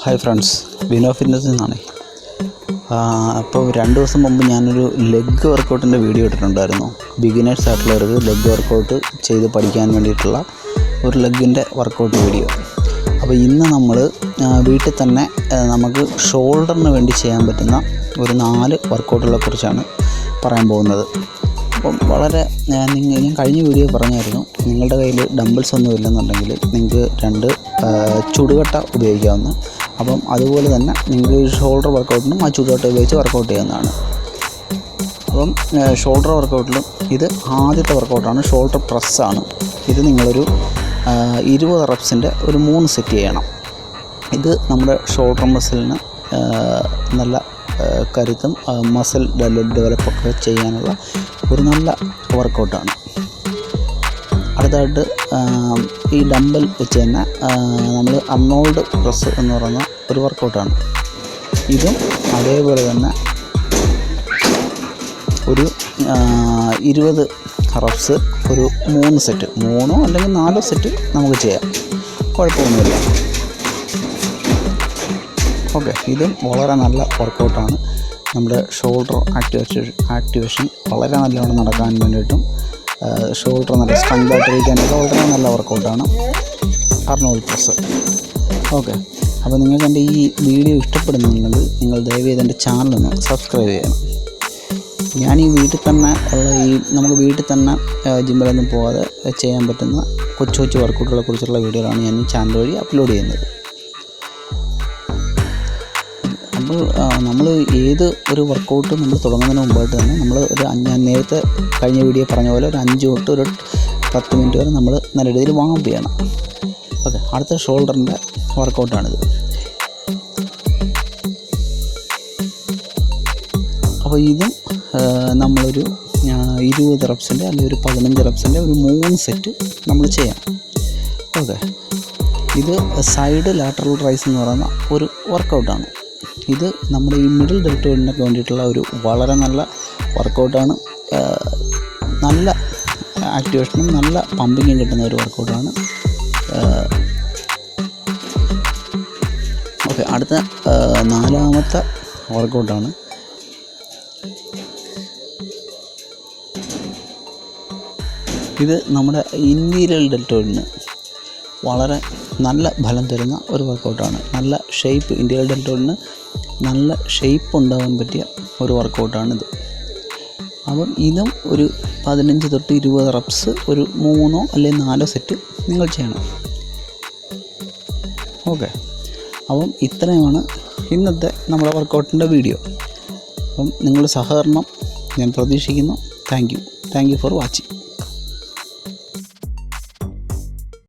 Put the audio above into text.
Hi friends, വിനോ ഫിറ്റ്നസ്സിൽ നിന്നാണ്. അപ്പോൾ 2 ദിവസം മുമ്പ് ഞാനൊരു ലെഗ് വർക്കൗട്ടിൻ്റെ വീഡിയോ ഇട്ടിട്ടുണ്ടായിരുന്നു. ബിഗിനേഴ്സ് ആയിട്ടുള്ളവർക്ക് ലെഗ് വർക്കൗട്ട് ചെയ്ത് പഠിക്കാൻ വേണ്ടിയിട്ടുള്ള ഒരു ലെഗിൻ്റെ വർക്കൗട്ട് വീഡിയോ. അപ്പോൾ ഇന്ന് നമ്മൾ വീട്ടിൽ തന്നെ നമുക്ക് ഷോൾഡറിന് വേണ്ടി ചെയ്യാൻ പറ്റുന്ന ഒരു 4 വർക്കൗട്ടുകളെ കുറിച്ചാണ് പറയാൻ പോകുന്നത്. അപ്പം വളരെ ഞാൻ കഴിഞ്ഞ വീഡിയോ പറഞ്ഞായിരുന്നു, നിങ്ങളുടെ കയ്യിൽ ഡംബിൾസ് ഒന്നും ഇല്ലെന്നുണ്ടെങ്കിൽ നിങ്ങൾക്ക് 2 ചുടുകട്ട ഉപയോഗിക്കാവുന്ന. അപ്പം അതുപോലെ തന്നെ നിങ്ങൾക്ക് ഷോൾഡർ വർക്കൗട്ടിനും ആ ചുടുകട്ട ഉപയോഗിച്ച് വർക്കൗട്ട് ചെയ്യുന്നതാണ്. അപ്പം ഷോൾഡർ വർക്കൗട്ടിലും ഇത് ആദ്യത്തെ വർക്കൗട്ടാണ്, ഷോൾഡർ പ്രസ്സാണ്. ഇത് നിങ്ങളൊരു 20 റെപ്സിൻ്റെ ഒരു 3 സെറ്റ് ചെയ്യണം. ഇത് നമ്മുടെ ഷോൾഡർ മസിലിന് നല്ല കരുത്തും മസിൽ ഡെവലപ്പൊക്കെ ചെയ്യാനുള്ള ഒരു നല്ല വർക്കൗട്ടാണ്. അടുത്തായിട്ട് ഈ ഡംബൽ വെച്ച് തന്നെ നമ്മൾ അർണോൾഡ് പ്രസ് എന്ന് പറയുന്ന ഒരു വർക്കൗട്ടാണ്. ഇതും അതേപോലെ തന്നെ ഒരു 20 റെപ്സ് ഒരു 3 സെറ്റ്, 3 അല്ലെങ്കിൽ 4 സെറ്റ് നമുക്ക് ചെയ്യാം, കുഴപ്പമൊന്നുമില്ല. ഓക്കെ, ഇതും വളരെ നല്ല വർക്കൗട്ടാണ്. നമ്മുടെ ഷോൾഡർ ആക്ടിവേഷൻ വളരെ നല്ലവണ്ണം നടക്കാൻ വേണ്ടിയിട്ടും ഷോൾഡർ നല്ല സ്ട്രെങ്ത് ആയിട്ടിരിക്കാനൊക്കെ വളരെ നല്ല വർക്കൗട്ടാണ് അർണോൾഡ് പ്രസ്. ഓക്കെ, അപ്പോൾ നിങ്ങൾക്ക് എൻ്റെ ഈ വീഡിയോ ഇഷ്ടപ്പെടുന്നുണ്ടെങ്കിൽ നിങ്ങൾ ദയവേത് എൻ്റെ ചാനലൊന്ന് സബ്സ്ക്രൈബ് ചെയ്യണം. ഞാൻ ഈ വീട്ടിൽ തന്നെ ഉള്ള നമുക്ക് വീട്ടിൽ തന്നെ ജിമ്മിലൊന്നും പോകാതെ ചെയ്യാൻ പറ്റുന്ന കൊച്ചു വർക്കൗട്ടുകളെ കുറിച്ചുള്ള വീഡിയോകളാണ് ഞാൻ ഈ ചാനൽ വഴി അപ്ലോഡ് ചെയ്യുന്നത്. അപ്പോൾ നമ്മൾ ഏത് ഒരു വർക്കൗട്ട് നമ്മൾ തുടങ്ങുന്നതിന് മുമ്പായിട്ട് തന്നെ ഞാൻ നേരത്തെ കഴിഞ്ഞ വീഡിയോ പറഞ്ഞ പോലെ ഒരു 5 തൊട്ട് ഒരു 10 മിനിറ്റ് വരെ നമ്മൾ നല്ല രീതിയിൽ വാം ചെയ്യണം. ഓക്കെ, അടുത്ത ഷോൾഡറിൻ്റെ വർക്കൗട്ടാണിത്. അപ്പോൾ ഇതും നമ്മളൊരു 20 റെപ്സിൻ്റെ അല്ലെങ്കിൽ ഒരു 15 റെപ്സിൻ്റെ ഒരു 3 സെറ്റ് നമ്മൾ ചെയ്യാം. ഓക്കെ, ഇത് സൈഡ് ലാറ്ററൽ റൈസ് എന്ന് പറയുന്ന ഒരു വർക്കൗട്ടാണ്. ഇത് നമ്മുടെ ഈ മിഡിൽ ഡെൽറ്റോയിഡിനൊക്കെ വേണ്ടിയിട്ടുള്ള ഒരു വളരെ നല്ല വർക്കൗട്ടാണ്. നല്ല ആക്ടിവേഷനും നല്ല പമ്പിങ്ങും കിട്ടുന്ന ഒരു വർക്കൗട്ടാണ്. ഓക്കെ, അടുത്ത 4ാമത്തെ വർക്കൗട്ടാണ്. ഇത് നമ്മുടെ ഇൻഫീരിയർ ഡെൽറ്റോയിഡിന് വളരെ നല്ല ഫലം തരുന്ന ഒരു വർക്കൗട്ടാണ്. നല്ല ഷേപ്പ്, ഇൻഫീരിയർ ഡെൽറ്റോയിഡിന് നല്ല ഷേപ്പ് ഉണ്ടാകാൻ പറ്റിയ ഒരു വർക്കൗട്ടാണിത്. അപ്പം ഇതും ഒരു 15 തൊട്ട് 20 റെപ്സ് ഒരു 3 അല്ലെങ്കിൽ 4 സെറ്റ് നിങ്ങൾ ചെയ്യണം. ഓക്കെ, അപ്പം ഇത്രയുമാണ് ഇന്നത്തെ നമ്മുടെ വർക്കൗട്ടിൻ്റെ വീഡിയോ. അപ്പം നിങ്ങളുടെ സഹകരണം ഞാൻ പ്രതീക്ഷിക്കുന്നു. Thank you for watching.